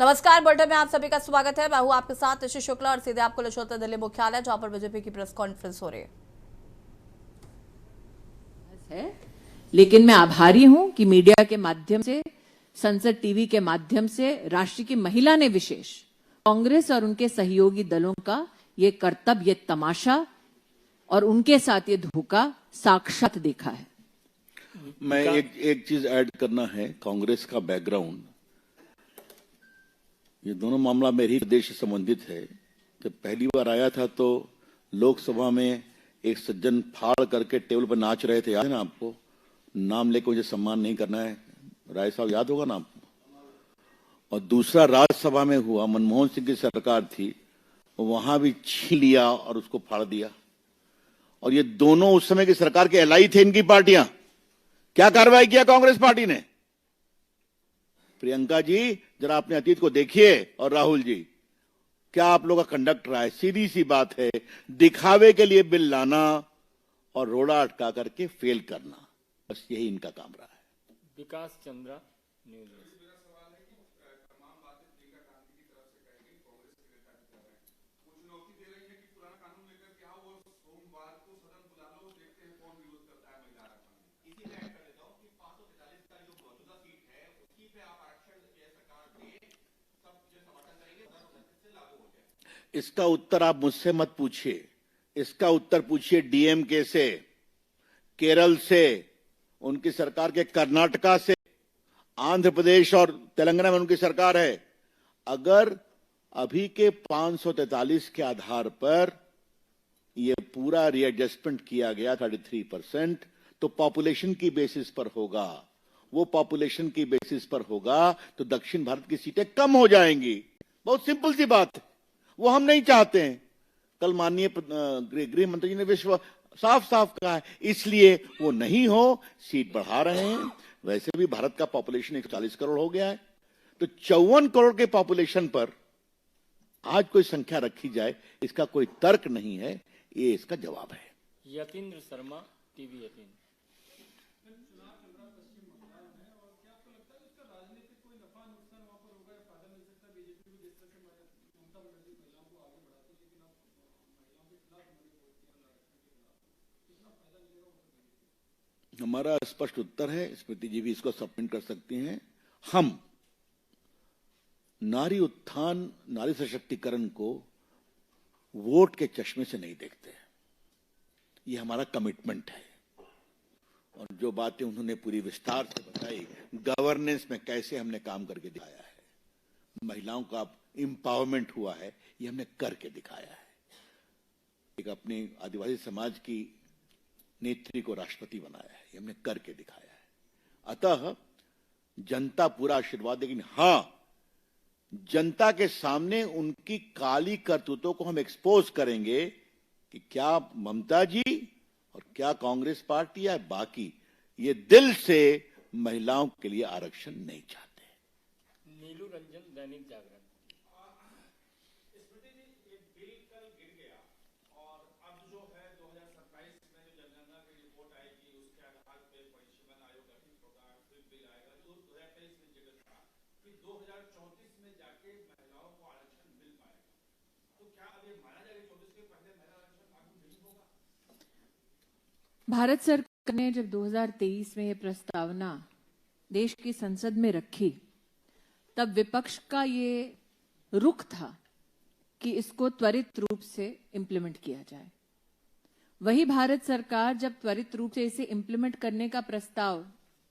नमस्कार, बुलेटिन में आप सभी का स्वागत है। मैं हूं आपके साथ ऋषि शुक्ला और सीधे आपको ले चलते दिल्ली मुख्यालय, जहां पर बीजेपी की प्रेस कॉन्फ्रेंस हो रही है। लेकिन मैं आभारी हूं कि मीडिया के माध्यम से, संसद टीवी के माध्यम से राष्ट्र की महिला ने विशेष कांग्रेस और उनके सहयोगी दलों का ये करतब, ये तमाशा और उनके साथ ये धोखा साक्षात देखा है। मैं एक चीज ऐड करना है, कांग्रेस का बैकग्राउंड। ये दोनों मामला मेरे ही प्रदेश से संबंधित है। जब पहली बार आया था तो लोकसभा में एक सज्जन फाड़ करके टेबल पर नाच रहे थे, याद है ना आपको? नाम लेकर मुझे सम्मान नहीं करना है, राय साहब याद होगा ना आपको? और दूसरा राज्यसभा में हुआ, मनमोहन सिंह की सरकार थी, वहां भी छीन लिया और उसको फाड़ दिया। और ये दोनों उस समय की सरकार के एलआई थे, इनकी पार्टियां। क्या कार्रवाई किया कांग्रेस पार्टी ने? प्रियंका जी, जरा अपने अतीत को देखिए, और राहुल जी, क्या आप लोगों का कंडक्ट रहा है? सीधी सी बात है, दिखावे के लिए बिल लाना और रोड़ा अटका करके फेल करना, बस यही इनका काम रहा है। विकास चंद्रा न्यूज। इसका उत्तर आप मुझसे मत पूछिए, इसका उत्तर पूछिए डीएमके से, केरल से, उनकी सरकार के कर्नाटका से, आंध्र प्रदेश और तेलंगाना में उनकी सरकार है। अगर अभी के 543 के आधार पर यह पूरा रीएडजस्टमेंट किया गया 33%, तो पॉपुलेशन की बेसिस पर होगा। वो पॉपुलेशन की बेसिस पर होगा तो दक्षिण भारत की सीटें कम हो जाएंगी। बहुत सिंपल सी बात है, वो हम नहीं चाहते हैं। कल माननीय गृह मंत्री जी ने विश्व साफ साफ कहा है, इसलिए वो नहीं हो, सीट बढ़ा रहे हैं। वैसे भी भारत का पॉपुलेशन 140 करोड़ हो गया है, तो 54 करोड़ के पॉपुलेशन पर आज कोई संख्या रखी जाए, इसका कोई तर्क नहीं है। ये इसका जवाब है। यतीन्द्र शर्मा, टीवी 18। हमारा स्पष्ट उत्तर है, स्मृति जी भी इसको सबमिट कर सकती हैं। हम नारी उत्थान, नारी सशक्तिकरण को वोट के चश्मे से नहीं देखते हैं। ये हमारा कमिटमेंट है। और जो बातें उन्होंने पूरी विस्तार से बताई, गवर्नेंस में कैसे हमने काम करके दिखाया है, महिलाओं का एम्पावरमेंट हुआ है, ये हमने करके दिखाया है। एक अपने आदिवासी समाज की नेत्री को राष्ट्रपति बनाया है, ये हमने करके दिखाया है। अतः जनता पूरा आशीर्वाद देगी। हां, जनता के सामने उनकी काली करतूतों को हम एक्सपोज करेंगे कि क्या ममता जी और क्या कांग्रेस पार्टी या बाकी ये दिल से महिलाओं के लिए आरक्षण नहीं चाहते। नीलू रंजन, दैनिक जागरण। भारत सरकार ने जब 2023 में ये प्रस्तावना देश की संसद में रखी, तब विपक्ष का ये रुख था कि इसको त्वरित रूप से इंप्लीमेंट किया जाए। वही भारत सरकार जब त्वरित रूप से इसे इंप्लीमेंट करने का प्रस्ताव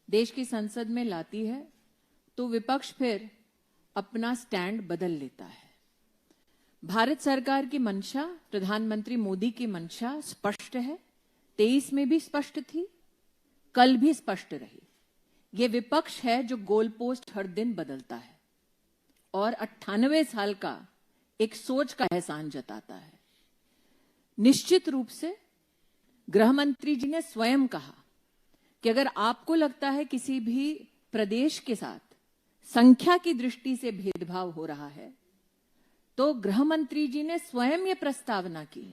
देश की संसद में लाती है, तो विपक्ष फिर अपना स्टैंड बदल लेता है। भारत सरकार की मंशा, प्रधानमंत्री मोदी की मंशा स्पष्ट है। 23 में भी स्पष्ट थी, कल भी स्पष्ट रही। यह विपक्ष है जो गोल पोस्ट हर दिन बदलता है और 98 साल का एक सोच का एहसान जताता है। निश्चित रूप से गृह मंत्री जी ने स्वयं कहा कि अगर आपको लगता है किसी भी प्रदेश के साथ संख्या की दृष्टि से भेदभाव हो रहा है, तो गृह मंत्री जी ने स्वयं यह प्रस्तावना की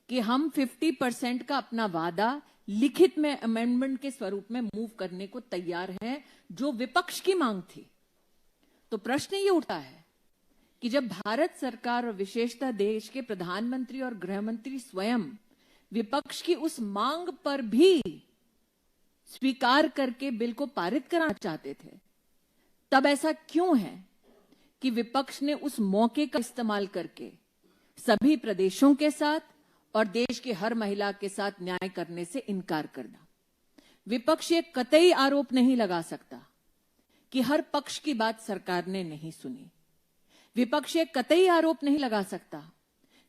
कि हम 50% का अपना वादा लिखित में अमेंडमेंट के स्वरूप में मूव करने को तैयार हैं, जो विपक्ष की मांग थी। तो प्रश्न ये उठता है कि जब भारत सरकार और विशेषतः देश के प्रधानमंत्री और गृह मंत्री स्वयं विपक्ष की उस मांग पर भी स्वीकार करके बिल को पारित कराना चाहते थे, तब ऐसा क्यों है कि विपक्ष ने उस मौके का इस्तेमाल करके सभी प्रदेशों के साथ और देश की हर महिला के साथ न्याय करने से इनकार कर दिया। विपक्ष ये कतई आरोप नहीं लगा सकता कि हर पक्ष की बात सरकार ने नहीं सुनी। विपक्ष ये कतई आरोप नहीं लगा सकता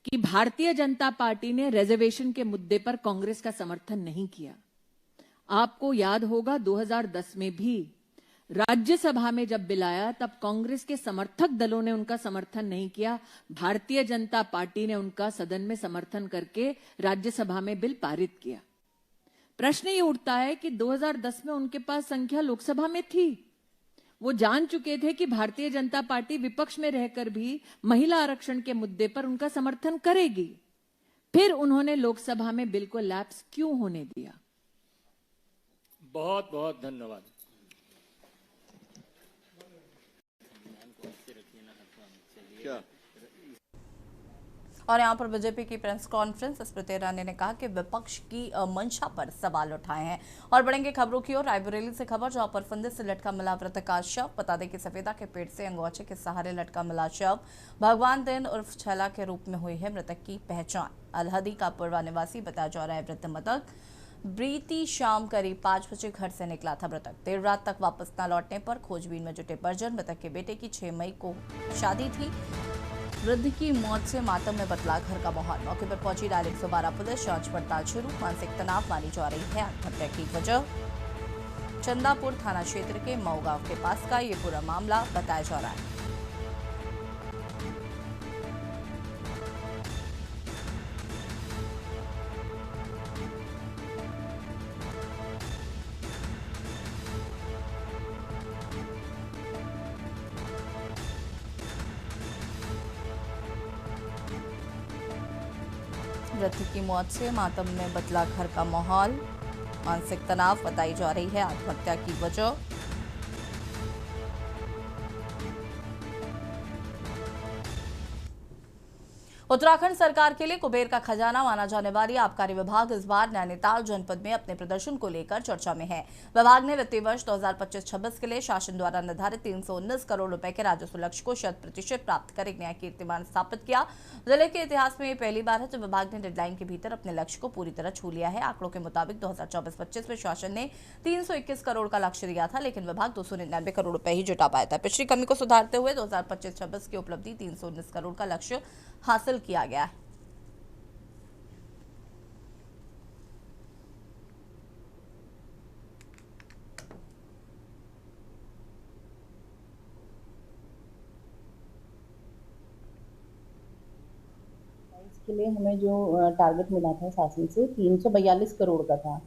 कि भारतीय जनता पार्टी ने रिजर्वेशन के मुद्दे पर कांग्रेस का समर्थन नहीं किया। आपको याद होगा 2010 में भी राज्यसभा में जब बिल आया तब कांग्रेस के समर्थक दलों ने उनका समर्थन नहीं किया, भारतीय जनता पार्टी ने उनका सदन में समर्थन करके राज्यसभा में बिल पारित किया। प्रश्न ये उठता है कि 2010 में उनके पास संख्या लोकसभा में थी, वो जान चुके थे कि भारतीय जनता पार्टी विपक्ष में रहकर भी महिला आरक्षण के मुद्दे पर उनका समर्थन करेगी, फिर उन्होंने लोकसभा में बिल को लैप्स क्यों होने दिया? बहुत बहुत धन्यवाद। क्या और यहाँ पर बीजेपी की प्रेस कॉन्फ्रेंस, स्मृति ईरानी ने कहा कि विपक्ष की मंशा पर सवाल उठाए हैं। और बढ़ेंगे खबरों की ओर। रायबरेली से खबर, जहां पर फंदे से लटका मिला मृतक का शव। बता दें कि सफेदा के पेट से अंगोछे के सहारे लटका मिला शव भगवान दिन उर्फ छैला के रूप में हुई है मृतक की पहचान। अलहदी का पूर्वा निवासी बताया जा रहा है मृत मृतक। बीती शाम करीब 5 बजे घर से निकला था मृतक। देर रात तक वापस न लौटने पर खोजबीन में जुटे परिजन। मृतक के बेटे की 6 मई को शादी थी। वृद्ध की मौत से मातम में बदला घर का माहौल। मौके पर पहुंची डायल 112 पुलिस, जांच पड़ताल शुरू। मानसिक तनाव मानी जा रही है आत्महत्या की वजह। चंदापुर थाना क्षेत्र के मऊ गांव के पास का ये पूरा मामला बताया जा रहा है। वृद्ध की मौत से मातम में बदला घर का माहौल। मानसिक तनाव बताई जा रही है आत्महत्या की वजह। उत्तराखंड सरकार के लिए कुबेर का खजाना माना जाने वाली आबकारी विभाग इस बार नैनीताल जनपद में अपने प्रदर्शन को लेकर चर्चा में है। विभाग ने वित्तीय वर्ष 2025-26 के लिए शासन द्वारा निर्धारित 319 करोड़ रुपए के राजस्व लक्ष्य को 100% प्राप्त कर एक नया कीर्तिमान स्थापित किया। जिले के इतिहास में ये पहली बार है जब विभाग ने डेडलाइन के भीतर अपने लक्ष्य को पूरी तरह छू लिया है। आंकड़ों के मुताबिक 2024-25 में शासन ने 321 करोड़ का लक्ष्य दिया था, लेकिन विभाग 299 करोड़ रुपए ही जुटा पाया था। पिछली कमी को सुधारते हुए 2025-26 की उपलब्धि 319 करोड़ का लक्ष्य हासिल किया गया है। इसके लिए हमें जो टारगेट मिला था शासन से 342 करोड़ का था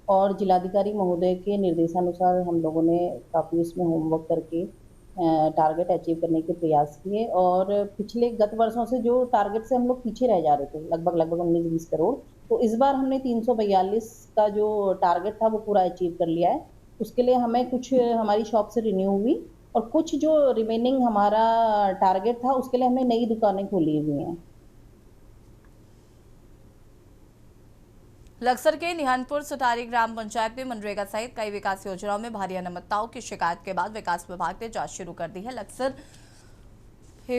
और जिलाधिकारी महोदय के निर्देशानुसार हम लोगों ने काफ़ी उसमें होमवर्क करके टारगेट अचीव करने के प्रयास किए। और पिछले गत वर्षों से जो टारगेट से हम लोग पीछे रह जा रहे थे लगभग 19-20 करोड़, तो इस बार हमने 342 का जो टारगेट था वो पूरा अचीव कर लिया है। उसके लिए हमें कुछ हमारी शॉप से रिन्यू हुई और कुछ जो रिमेनिंग हमारा टारगेट था उसके लिए हमने नई दुकानें खोली हुई हैं। लक्सर के निहानपुर सुटारी ग्राम पंचायत में मनरेगा सहित कई विकास योजनाओं में भारी अनियमितताओं की शिकायत के बाद विकास विभाग ने जांच शुरू कर दी है। लक्सर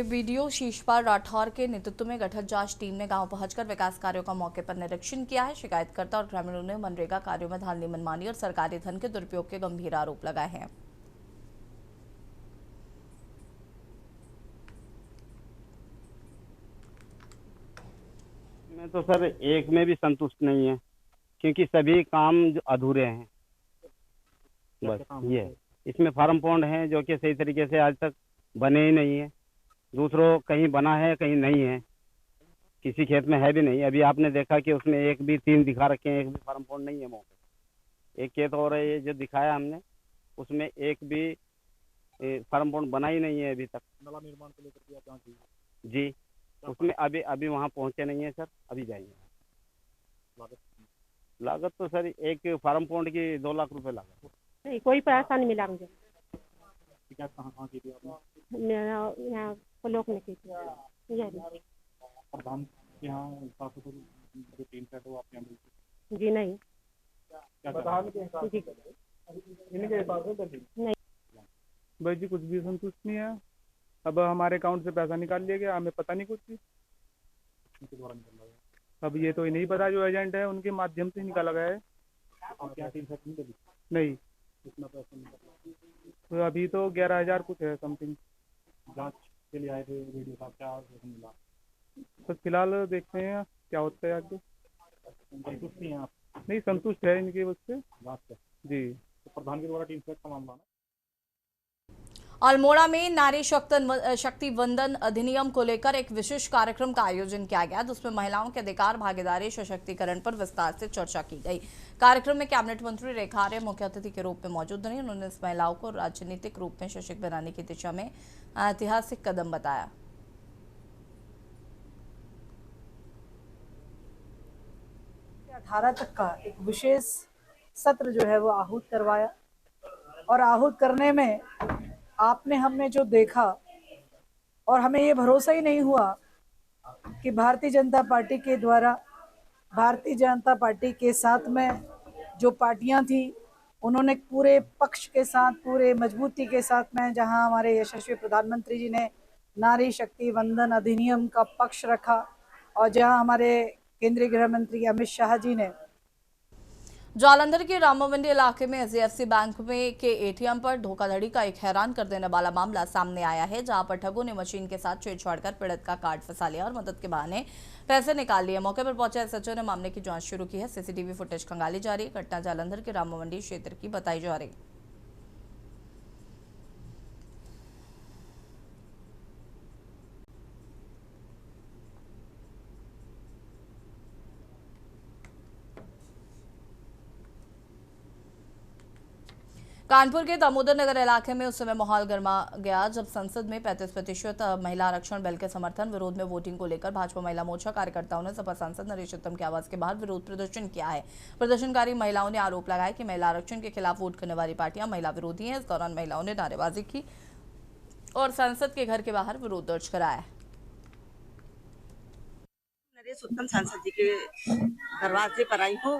बीडीओ शीशपाल राठौर के नेतृत्व में गठित जांच टीम ने गांव पहुंचकर विकास कार्यों का मौके पर निरीक्षण किया है। शिकायतकर्ता और ग्रामीणों ने मनरेगा कार्यों में धांधली, मनमानी और सरकारी धन के दुरुपयोग के गंभीर आरोप लगाए हैं। मैं तो सर एक में भी संतुष्ट नहीं है, क्योंकि सभी काम जो अधूरे हैं। बस ये इसमें फार्म पॉन्ड है जो कि सही तरीके से आज तक बने ही नहीं है। दूसरों कहीं बना है कहीं नहीं है, किसी खेत में है भी नहीं। अभी आपने देखा कि उसमें एक भी 3 दिखा रखे हैं, एक भी फार्म पॉन्ड नहीं है मौके। एक खेत और है ये जो दिखाया हमने, उसमें एक भी फार्म पॉन्ड बना ही नहीं है अभी तक। नाला निर्माण को लेकर के जांच हुई जी, उसमें अभी वहाँ पहुँचे नहीं है सर, अभी जाएंगे। लागत तो सर एक फार्म पॉन्ड की 2 लाख रुपए लागत। नहीं, कोई पैसा नहीं मिला मुझे। कहाँ की थी आपने? मेरा यहाँ ब्लॉक में की थी ये भी। प्रधान के यहाँ शासकों की जो टीम है वो आपके यहाँ मिलती जी नहीं क्या प्रधान के हिसाब जी इनके हिसाब से तो नहीं। भाई जी कुछ भी संतुष्ट नहीं है। अब हमारे अकाउंट से पैसा निकाल लिया गया, हमें पता नहीं कुछ भी उनके द्वारा निकाला गया। अब ये तो नहीं पता, जो एजेंट है उनके माध्यम से निकाला गया है। आपके यहाँ टीम सेट नहीं कितना पैसा निकाला? तो अभी तो 11,000 कुछ है समथिंग। जांच के लिए आए थे वीडियो साहब, क्या मिला? तो फिलहाल देखते हैं क्या होता है आगे। संतुष्ट नहीं है आप? नहीं, संतुष्ट है इनकी उससे बात से जी। तो प्रधान के द्वारा टीम सेट का मामला ना अल्मोड़ा में नारी शक्ति वंदन अधिनियम को लेकर एक विशेष कार्यक्रम का आयोजन किया गया, जिसमें महिलाओं के अधिकार, भागीदारी, सशक्तिकरण पर विस्तार से चर्चा की गई। कार्यक्रम में कैबिनेट मंत्री रेखा आर्य मुख्य अतिथि के रूप में मौजूद रही। उन्होंने इस महिलाओं को राजनीतिक रूप में सशक्त बनाने की दिशा में ऐतिहासिक कदम बताया। 18 तक का एक विशेष सत्र जो है वो आहूत करवाया, और आहूत करने में हमने जो देखा, और हमें ये भरोसा ही नहीं हुआ कि भारतीय जनता पार्टी के द्वारा, भारतीय जनता पार्टी के साथ में जो पार्टियां थी, उन्होंने पूरे पक्ष के साथ, पूरे मजबूती के साथ में, जहां हमारे यशस्वी प्रधानमंत्री जी ने नारी शक्ति वंदन अधिनियम का पक्ष रखा, और जहां हमारे केंद्रीय गृह मंत्री अमित शाह जी ने जालंधर के रामा मंडी इलाके में एचडीएफसी बैंक में के एटीएम पर धोखाधड़ी का एक हैरान कर देने वाला मामला सामने आया है, जहां पर ठगों ने मशीन के साथ छेड़छाड़ कर पीड़ित का कार्ड फंसा लिया और मदद के बहाने पैसे निकाल लिए। मौके पर पहुंचे एसएचओ ने मामले की जांच शुरू की है। सीसीटीवी फुटेज खंगाली जा रही है। घटना जालंधर के रामा मंडी क्षेत्र की बताई जा रही। कानपुर के दामोदर नगर इलाके में उस समय माहौल गर्मा गया जब संसद में 35% महिला आरक्षण बिल के समर्थन विरोध में वोटिंग को लेकर भाजपा महिला मोर्चा कार्यकर्ताओं ने सपा सांसद नरेश उत्तम के आवास के बाहर विरोध प्रदर्शन किया है। प्रदर्शनकारी महिलाओं ने आरोप लगाया कि महिला आरक्षण के खिलाफ वोट करने वाली पार्टियां महिला विरोधी हैं। इस दौरान महिलाओं ने नारेबाजी की और सांसद के घर के बाहर विरोध दर्ज कराया। नरेश उत्तम सांसद जी के दरवाजे पर आई हूँ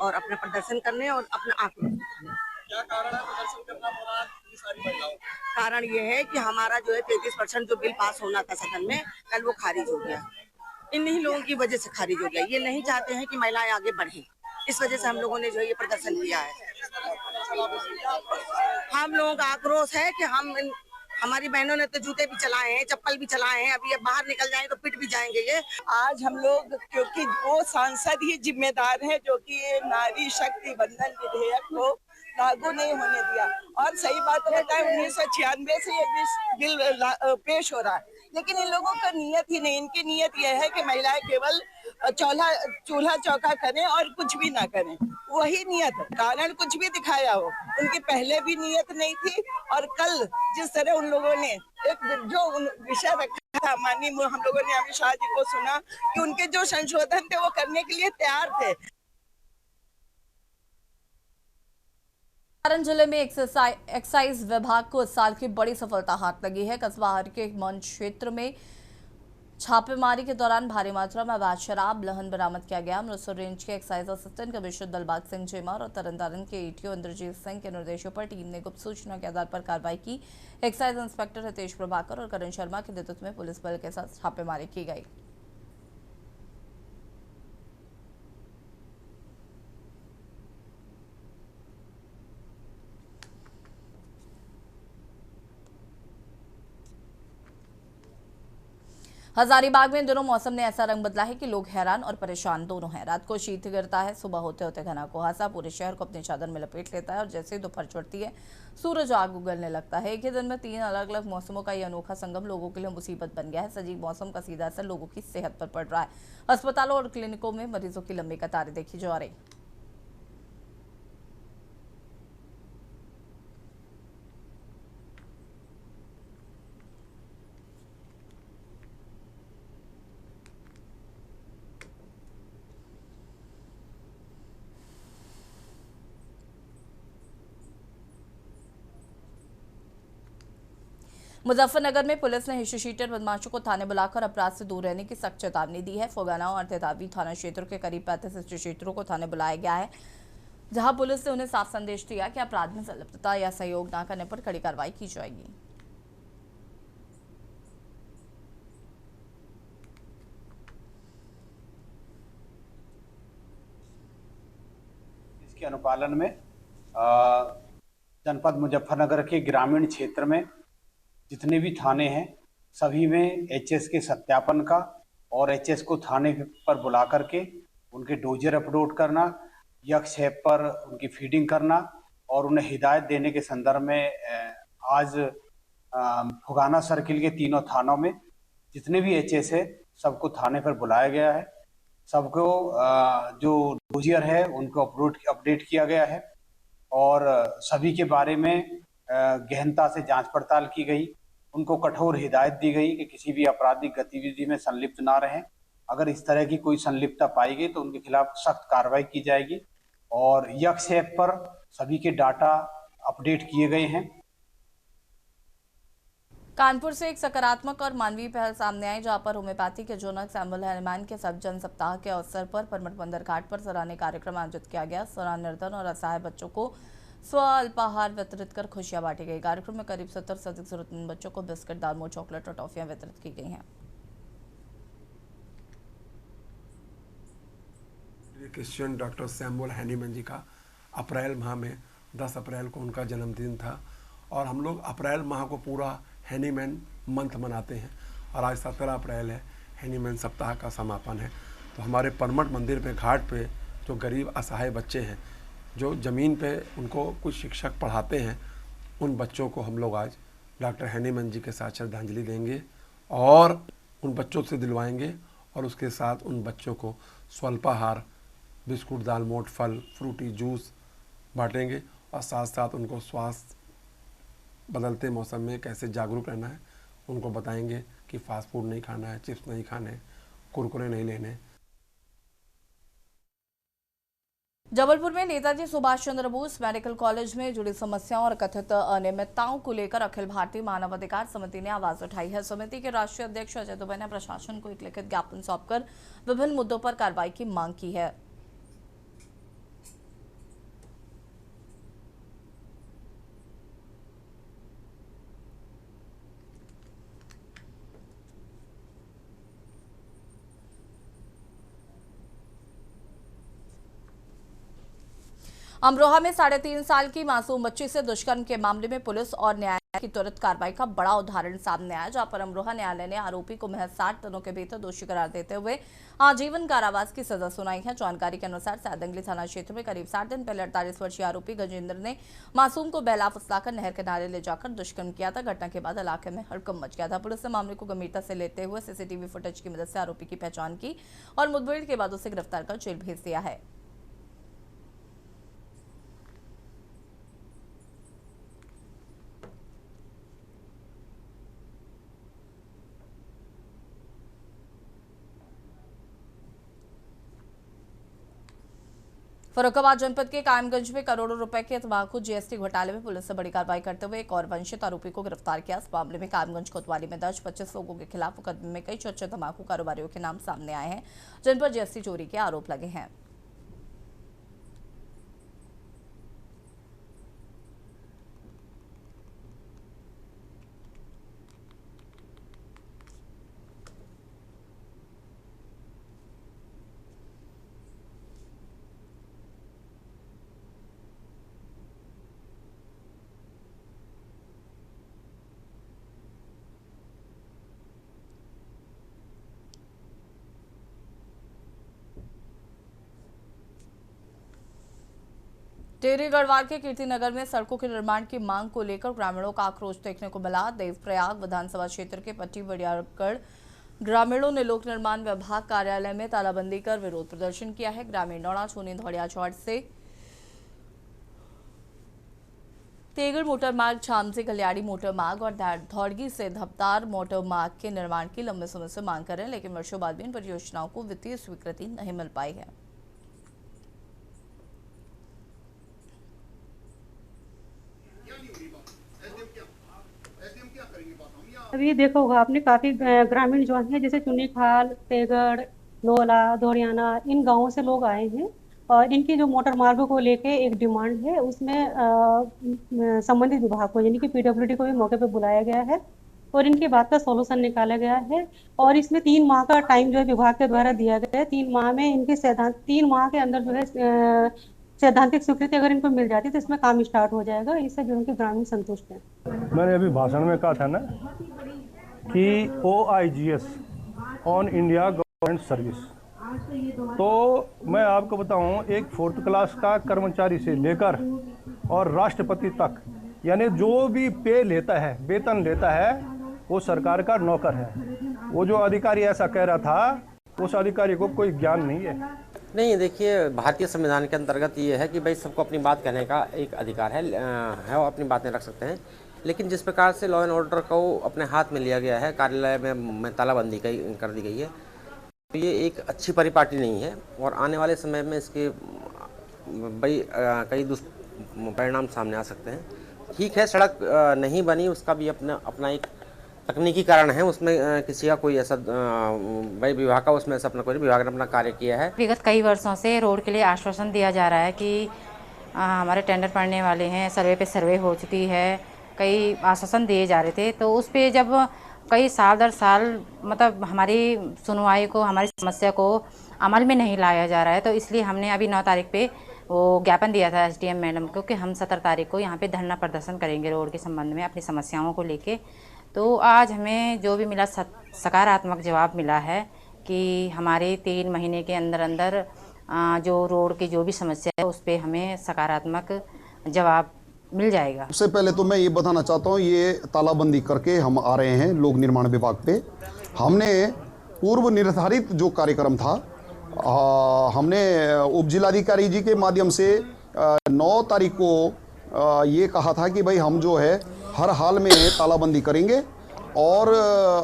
और अपना प्रदर्शन करने और अपना आक्रोश। क्या कारण है प्रदर्शन करना पड़ा इतनी सारी महिलाओं? कारण ये है कि हमारा जो है 33% जो बिल पास होना था सदन में, कल वो खारिज हो गया। इन्हीं लोगों की वजह से खारिज हो गया। ये नहीं चाहते हैं कि महिलाएं आगे बढ़ें, इस वजह से हम लोगों ने जो है ये प्रदर्शन किया है। हम लोगों का आक्रोश है कि हमारी बहनों ने तो जूते भी चलाए हैं, चप्पल भी चलाए हैं, अभी ये बाहर निकल जाएं तो पिट भी जाएंगे। ये आज हम लोग, क्योंकि वो सांसद ही जिम्मेदार हैं जो कि ये नारी शक्ति वंदन विधेयक को लागू नहीं होने दिया, और सही बात बताए 1996 से ये बिल पेश हो रहा है, लेकिन इन लोगों का नियत ही नहीं। इनकी नियत यह है कि महिलाएं केवल चूल्हा चौका करें और कुछ भी ना करें, वही नियत है। कारण कुछ भी दिखाया हो, उनकी पहले भी नियत नहीं थी। और कल जिस तरह उन लोगों ने एक जो विषय रखा था, माननीय हम लोगों ने अमित शाह जी को सुना कि उनके जो संशोधन थे वो करने के लिए तैयार थे। सारण जिले में एक्साइज विभाग को इस साल की बड़ी सफलता हाथ लगी है। कस्बा हर के मंच क्षेत्र में छापेमारी के दौरान भारी मात्रा में अवैध शराब लहन बरामद किया गया। अमृतसर रेंज के excise assistant commissioner Dilbagh Singh चेमर और तरनतारन के एटीओ इंद्रजीत सिंह के निर्देशों पर टीम ने गुप्त सूचना के आधार पर कार्रवाई की। एक्साइज इंस्पेक्टर हितेश प्रभाकर और करण शर्मा के नेतृत्व में पुलिस बल के साथ छापेमारी की गई। हजारीबाग में इन दिनों मौसम ने ऐसा रंग बदला है कि लोग हैरान और परेशान दोनों हैं। रात को शीत गिरता है, सुबह होते होते घना कुहासा पूरे शहर को अपनी चादर में लपेट लेता है और जैसे ही दोपहर चढ़ती है सूरज आग उगलने लगता है। एक ही दिन में 3 अलग अलग मौसमों का ये अनोखा संगम लोगों के लिए मुसीबत बन गया है। सजीव मौसम का सीधा असर लोगों की सेहत पर पड़ रहा है। अस्पतालों और क्लिनिकों में मरीजों की लंबी कतारें देखी जा रही। मुजफ्फरनगर में पुलिस ने हिस्ट्रीशीटर बदमाशों को थाने बुलाकर अपराध से दूर रहने की सख्त चेतावनी दी है। फोगाना और तेतावी थाना क्षेत्रों के करीब 35 हिस्ट्रीशीटरों को थाने बुलाया गया है, जहां पुलिस ने उन्हें साफ संदेश दिया कि अपराध में संलिप्तता या सहयोग न करने पर कड़ी कार्रवाई की जाएगी। इसके अनुपालन में जनपद मुजफ्फरनगर के ग्रामीण क्षेत्र में जितने भी थाने हैं सभी में एचएस के सत्यापन का और एचएस को थाने पर बुला करके उनके डोजर अपलोड करना, यक्स ऐप पर उनकी फीडिंग करना और उन्हें हिदायत देने के संदर्भ में आज फुगाना सर्किल के तीनों थानों में जितने भी एचएस है सबको थाने पर बुलाया गया है। सबको जो डोजियर है उनको अपडेट किया गया है और सभी के बारे में गहनता से जांच पड़ताल की गई। उनको कठोर हिदायत दी गई कि किसी भी आपराधिक गतिविधि में संलिप्त ना रहें। अगर इस तरह की कोई संलिप्तता पाई गई तो उनके खिलाफ सख्त कार्रवाई की जाएगी और यक्स ऐप पर सभी के डाटा अपडेट किए गए हैं। कानपुर से एक सकारात्मक और मानवीय पहल सामने आई, जहां पर होम्योपैथी के जोनक सैमुअल हैनीमैन के सब जन सप्ताह के अवसर पर परमठ बंदर घाट पर सराहनीय कार्यक्रम आयोजित किया गया। सराहनीय निर्धन और असहाय बच्चों को स्व अल्पाहार वितरित कर खुशियां बांटी गई। कार्यक्रम में करीब 70 से अधिक जरूरतमंद बच्चों को बिस्किट, दालमोट, चॉकलेट और टॉफियां वितरित की गई हैं। क्रिश्चियन डॉक्टर सैमुअल हैनीमैन जी का अप्रैल माह में 10 अप्रैल को उनका जन्मदिन था और हम लोग अप्रैल माह को पूरा हैनीमैन मंथ मनाते हैं और आज 17 अप्रैल है, हैनीमैन सप्ताह का समापन है। तो हमारे परमठ मंदिर पे घाट पे जो गरीब असहाय बच्चे हैं, जो ज़मीन पे उनको कुछ शिक्षक पढ़ाते हैं, उन बच्चों को हम लोग आज डॉक्टर हैनीमैन जी के साथ श्रद्धांजलि देंगे और उन बच्चों से दिलवाएंगे और उसके साथ उन बच्चों को स्वल्पाहार, बिस्कुट, दाल, मोट, फल, फ्रूटी, जूस बांटेंगे और साथ साथ उनको स्वास्थ्य बदलते मौसम में कैसे जागरूक रहना है उनको बताएंगे कि फास्ट फूड नहीं खाना है, चिप्स नहीं खाने, कुरकुरे नहीं लेने। जबलपुर में नेताजी सुभाष चंद्र बोस मेडिकल कॉलेज में जुड़ी समस्याओं और कथित अनियमितताओं को लेकर अखिल भारतीय मानव अधिकार समिति ने आवाज उठाई है। समिति के राष्ट्रीय अध्यक्ष अजय दुबे ने प्रशासन को एक लिखित ज्ञापन सौंपकर विभिन्न मुद्दों पर कार्रवाई की मांग की है। अमरोहा में 3.5 साल की मासूम बच्ची से दुष्कर्म के मामले में पुलिस और न्यायालय की त्वरित कार्रवाई का बड़ा उदाहरण सामने आया, जहां पर अमरोहा न्यायालय ने आरोपी को महज 60 दिनों के भीतर दोषी करार देते हुए आजीवन कारावास की सजा सुनाई है। जानकारी के अनुसार सैदंगली थाना क्षेत्र में करीब 60 दिन पहले 48 वर्षीय आरोपी गजेंद्र ने मासूम को बहला फुसलाकर नहर किनारे ले जाकर दुष्कर्म किया था। घटना के बाद इलाके में हड़कंप मच गया था। पुलिस ने मामले को गंभीरता से लेते हुए सीसीटीवी फुटेज की मदद से आरोपी की पहचान की और मुठभेड़ के बाद उसे गिरफ्तार कर जेल भेज दिया है। फर्रुखाबाद जनपद के कायमगंज में करोड़ों रुपए के तंबाकू जीएसटी घोटाले में पुलिस ने बड़ी कार्रवाई करते हुए एक और वंचित आरोपी को गिरफ्तार किया। इस मामले में कायमगंज कोतवाली में दर्ज 25 लोगों के खिलाफ मुकदमे में कई चर्चित तंबाकू कारोबारियों के नाम सामने आए हैं, जिन पर जीएसटी चोरी के आरोप लगे हैं। टेहरी गढ़वाल के कीर्तिनगर में सड़कों के निर्माण की मांग को लेकर ग्रामीणों का आक्रोश देखने को मिला। देवप्रयाग विधानसभा क्षेत्र के पट्टी बड़ियागढ़ ग्रामीणों ने लोक निर्माण विभाग कार्यालय में तालाबंदी कर विरोध प्रदर्शन किया है। ग्रामीण नौड़ा, छूनी, धौड़िया चौड़ से तेगड़ मोटर मार्ग, छामसी कल्याणी मोटर मार्ग और धौड़गी से धपतार मोटर मार्ग के निर्माण की लंबे समय से मांग कर रहे हैं, लेकिन वर्षों बाद भी इन परियोजनाओं को वित्तीय स्वीकृति नहीं मिल पाई है। क्या करेंगे बात हम अभी देखा होगा आपने, काफी ग्रामीण जो है जैसे चुन्नीखाल, तेगड़, नोला, धोरियाना, इन गांवों से लोग आए हैं और इनकी जो मोटर मार्गों को लेके एक डिमांड है, उसमें संबंधित विभाग को यानी कि पीडब्ल्यूडी को भी मौके पर बुलाया गया है और इनकी बात का सॉल्यूशन निकाला गया है। और इसमें 3 माह का टाइम जो है विभाग के द्वारा दिया गया है। 3 माह में इनके 3 माह के अंदर जो है सैद्धांतिक स्वीकृति अगर इनको मिल जाती है तो इसमें काम स्टार्ट हो जाएगा। इससे जो उनके ग्रामीण संतुष्ट हैं। मैंने अभी भाषण में कहा था ना कि OIGS on India government service, तो मैं आपको बताऊं, एक 4th क्लास का कर्मचारी से लेकर और राष्ट्रपति तक, यानी जो भी पे लेता है, वेतन लेता है, वो सरकार का नौकर है। वो जो अधिकारी ऐसा कह रहा था, उस अधिकारी को कोई ज्ञान नहीं है। नहीं, देखिए, भारतीय संविधान के अंतर्गत ये है कि भाई सबको अपनी बात कहने का एक अधिकार है और अपनी बातें रख सकते हैं। लेकिन जिस प्रकार से लॉ एंड ऑर्डर को अपने हाथ में लिया गया है, कार्यालय में तालाबंदी कर दी गई है, तो ये एक अच्छी परिपाटी नहीं है और आने वाले समय में इसके भाई कई दुष्परिणाम सामने आ सकते हैं। ठीक है, सड़क नहीं बनी, उसका भी अपना एक तकनीकी कारण है, उसमें किसी का कोई ऐसा भाई विभाग का उसमें ऐसा अपना कोई विभाग ने अपना कार्य किया है। विगत कई वर्षों से रोड के लिए आश्वासन दिया जा रहा है कि हमारे टेंडर पड़ने वाले हैं, सर्वे पे सर्वे हो चुकी है, कई आश्वासन दिए जा रहे थे। तो उस पे जब कई साल दर साल मतलब हमारी सुनवाई को, हमारी समस्या को अमल में नहीं लाया जा रहा है, तो इसलिए हमने अभी 9 तारीख पे वो ज्ञापन दिया था SDM मैडम को कि हम 17 तारीख को यहाँ पे धरना प्रदर्शन करेंगे रोड के संबंध में अपनी समस्याओं को लेके। तो आज हमें जो भी मिला सकारात्मक जवाब मिला है कि हमारे 3 महीने के अंदर अंदर जो रोड की जो भी समस्या है उस पर हमें सकारात्मक जवाब मिल जाएगा। सबसे पहले तो मैं ये बताना चाहता हूँ, ये तालाबंदी करके हम आ रहे हैं लोक निर्माण विभाग पे। हमने पूर्व निर्धारित जो कार्यक्रम था, हमने उप जिलाधिकारी जी के माध्यम से 9 तारीख को ये कहा था कि भाई हम जो है हर हाल में तालाबंदी करेंगे और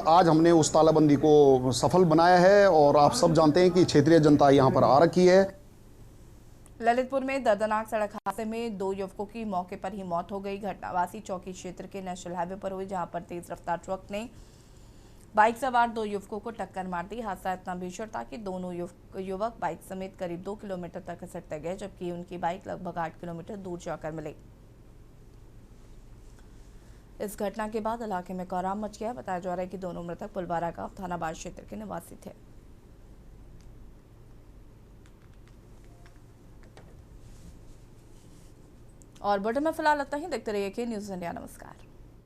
आज हमने उस तालाबंदी को सफल बनाया है। और आप सब जानते हैं कि क्षेत्रीय जनता यहाँ पर आ रखी है। ललितपुर में दर्दनाक सड़क हादसे में 2 युवकों की मौके पर ही मौत हो गई। घटनावासी चौकी क्षेत्र के नेशनल हाईवे पर हुई, जहां पर तेज रफ्तार ट्रक ने बाइक सवार 2 युवकों को टक्कर मार दी। हादसा इतना भीषण था कि दोनों युवक बाइक समेत करीब 2 किलोमीटर तक घसटते गए, जबकि उनकी बाइक लगभग 8 किलोमीटर दूर जाकर मिली। इस घटना के बाद इलाके में कोहराम मच गया। बताया जा रहा है कि दोनों मृतक पुलवारा गांव थानाबाद क्षेत्र के निवासी थे। और बुलेटिन में फिलहाल इतना ही। देखते रहिए कि न्यूज़ इंडिया। नमस्कार।